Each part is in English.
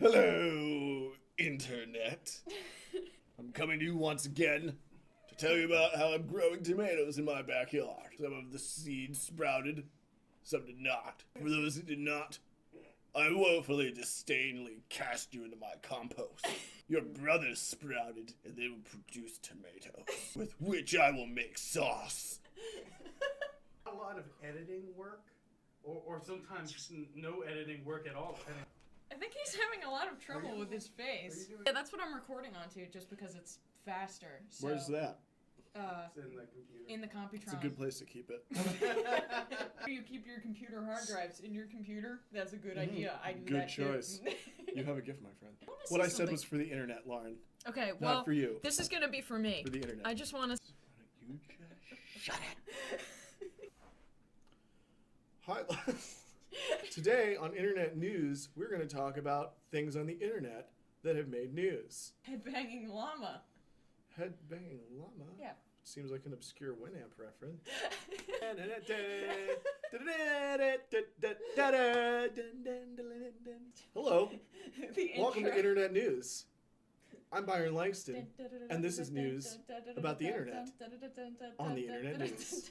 Hello, Internet. I'm coming to you once again to tell you about how I'm growing tomatoes in my backyard. Some of the seeds sprouted, some did not. For those that did not, I woefully disdainfully cast you into my compost. Your brothers sprouted, and they will produce tomatoes, with which I will make sauce. A lot of editing work, or sometimes no editing work at all. I think he's having a lot of trouble with his face. Yeah, that's what I'm recording onto, just because it's faster. So, Where's that? It's in the computer. In the Computron. It's a good place to keep it. You keep your computer hard drives in your computer? That's a good idea. I do Good that choice. too. You have a gift, my friend. I What I said something. was for the internet, Lauren. Okay, well, Not for you. this is gonna be for me. For the internet. I just want to. You just shut it. Hi. Today on Internet News, we're going to talk about things on the internet that have made news. Headbanging llama. Headbanging llama? Yeah. Seems like an obscure Winamp reference. Hello. Welcome to Internet News. I'm Byron Langston, and this is news about the internet on the Internet News.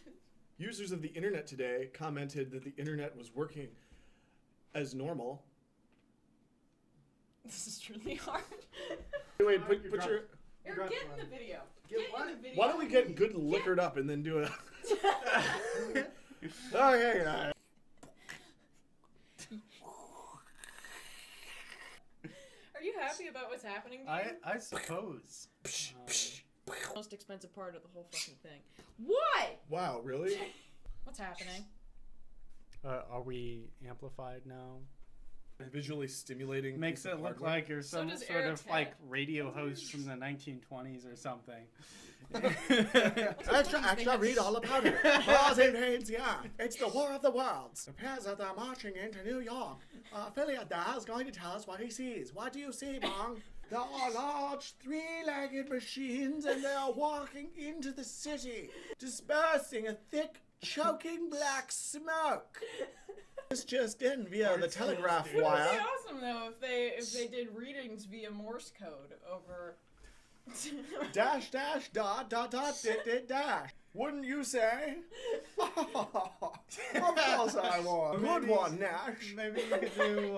Users of the internet today commented that the internet was working as normal. This is really hard. Wait, put your... Or get in the video. Get Get what? in the video. Why don't we get good liquored up and then do it? Okay. Are you happy about what's happening to you? I suppose. Most expensive part of the whole fucking thing. What? Wow, really? What's happening? Are we amplified now? Visually stimulating. Makes piece of it look hardware. like you're So some does sort Eric's of like head. radio host from the 1920s or something. Extra, read all about it. Yeah, it's the War of the Worlds. The pairs that are marching into New York. Philip there is going to tell us what he sees. What do you see, Bong? There are large three-legged machines and they are walking into the city, dispersing a thick, choking black smoke. This just in via the telegraph It would be wire. awesome though if they did readings via Morse code over. Dash, dash, dot, dot, dot, dit, dit, dash. Wouldn't you say? Of course I would. Good one, Nash. Maybe you could do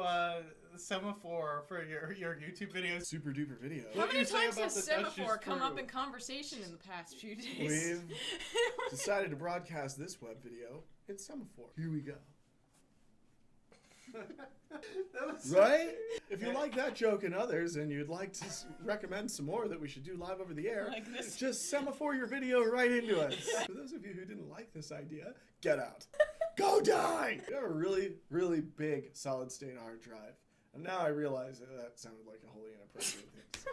semaphore for your YouTube videos. Super duper video. How What do many you say times about has the semaphore Dutchess come up crew? in conversation in the past few days? We've decided to broadcast this web video in semaphore. Here we go. Right? If you like that joke and others and you'd like to recommend some more that we should do live over the air, Like this. just semaphore your video right into us. For those of you who didn't like this idea, get out. Go die! We have a really, really big solid state hard drive. And now I realize that sounded like a wholly inappropriate thing to say.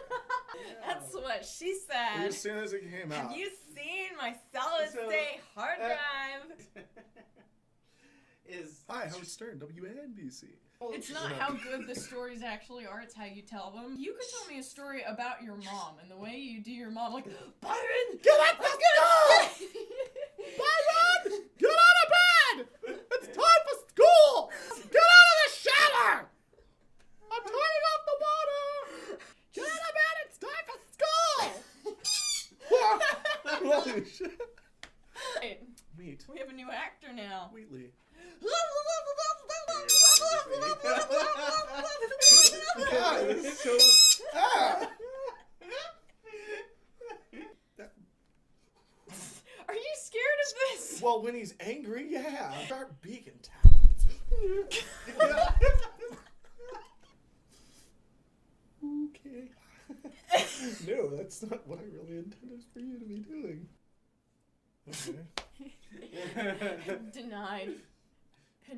That's what she said. As soon as it came out. Have you seen my solid state hard drive? Hi, Howard Stern, WNBC. It's not how good the stories actually are, it's how you tell them. You could tell me a story about your mom, and the way you do your mom, like, Byron! Get up! Let's go! Byron! Get out of bed! It's time for school! Get out of the shower! I'm turning off the water! Get out of bed! It's time for school! Holy shit. Hey, Meat. we have a new actor now. Wheatley. God, this is so... Ah! Are you scared of this? Well, when he's angry, yeah. Sharp beak and talons. Okay. No, that's not what I really intended for you to be doing. Okay. Denied.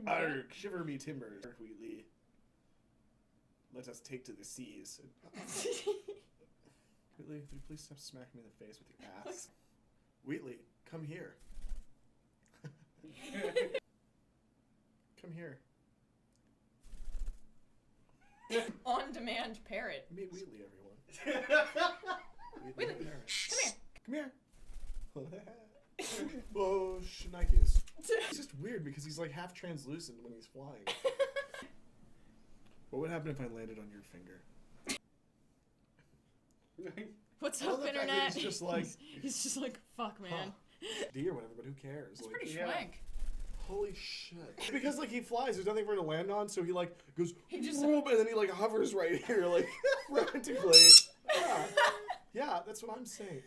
Arg, shiver me timbers, Wheatley. Let us take to the seas. Wheatley, would you please stop smacking me in the face with your ass? Wheatley, come here. Come here. On-demand parrot. Meet Wheatley, everyone. Wheatley, Parrot. come here. Come here. Oh, shnikes. It's just weird because he's like half translucent when he's flying. What would happen if I landed on your finger? What's I love up, the fact that internet? he's just like- he's just like, fuck, man. D or whatever, but who cares? That's Like, pretty yeah. schwank. holy shit. Because like he flies, there's nothing for him to land on, so he like goes He just- whoop, and then he like hovers right here, like frantically. Yeah. Yeah, that's what I'm saying.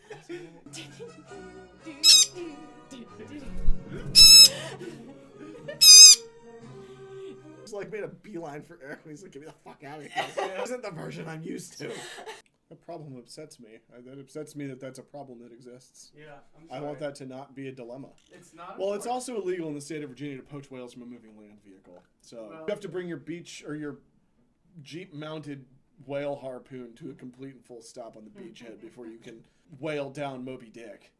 He's like made a beeline for Eric and he's like, get me the fuck out of here. This isn't the version I'm used to. That problem upsets me. That upsets me that that's a problem that exists. Yeah, I'm I sorry. want that to not be a dilemma. It's not. Well, it's important. also illegal in the state of Virginia to poach whales from a moving land vehicle. So Well- you have to bring your beach or your Jeep-mounted whale harpoon to a complete and full stop on the beachhead before you can whale down Moby Dick.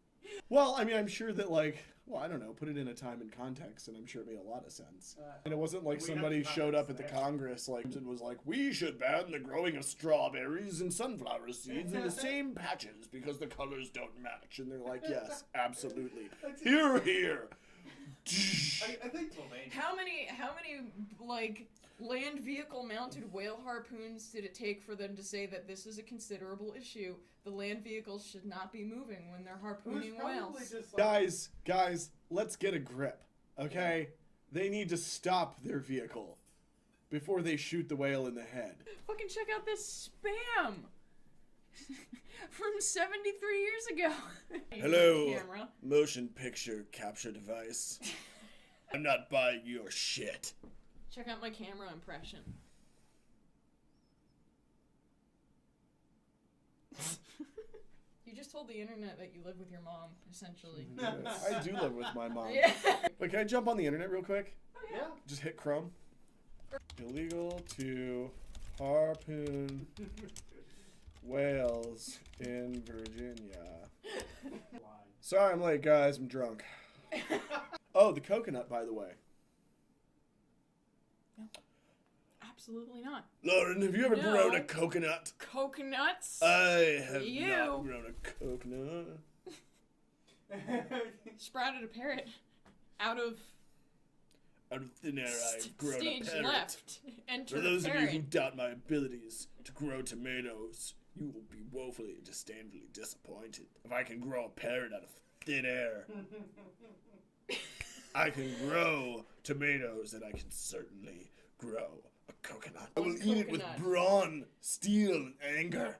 Well, I mean, I'm sure that like, well, I don't know, put it in a time and context, and I'm sure it made a lot of sense. And it wasn't like we somebody got the showed up at the context there. Congress like and was like, we should ban the growing of strawberries and sunflower seeds in the same patches because the colors don't match. And they're like, yes, absolutely. Here, here. I think How many like land vehicle mounted whale harpoons did it take for them to say that this is a considerable issue? The land vehicles should not be moving when they're harpooning whales. just like, Guys, let's get a grip, okay? They need to stop their vehicle before they shoot the whale in the head. Fucking check out this spam from 73 years ago. Hello, Camera. motion picture capture device. I'm not buying your shit. Check out my camera impression. You just told the internet that you live with your mom, essentially. I do live with my mom. Yeah. Wait, can I jump on the internet real quick? yeah. Just hit Chrome. Illegal to harpoon whales in Virginia. Sorry I'm late, guys. I'm drunk. Oh, the coconut, by the way. Absolutely not. Lauren, have you ever No. grown a coconut? Coconuts? I have You. not grown a coconut. Sprouted a parrot out of Out of thin air, I've grown stage a parrot. left. Enter For those a of you parrot. who doubt my abilities to grow tomatoes, you will be woefully and disdainfully disappointed. If I can grow a parrot out of thin air, I can grow tomatoes, and I can certainly grow a coconut. I will eat it with coconut. brawn, steel, and anger.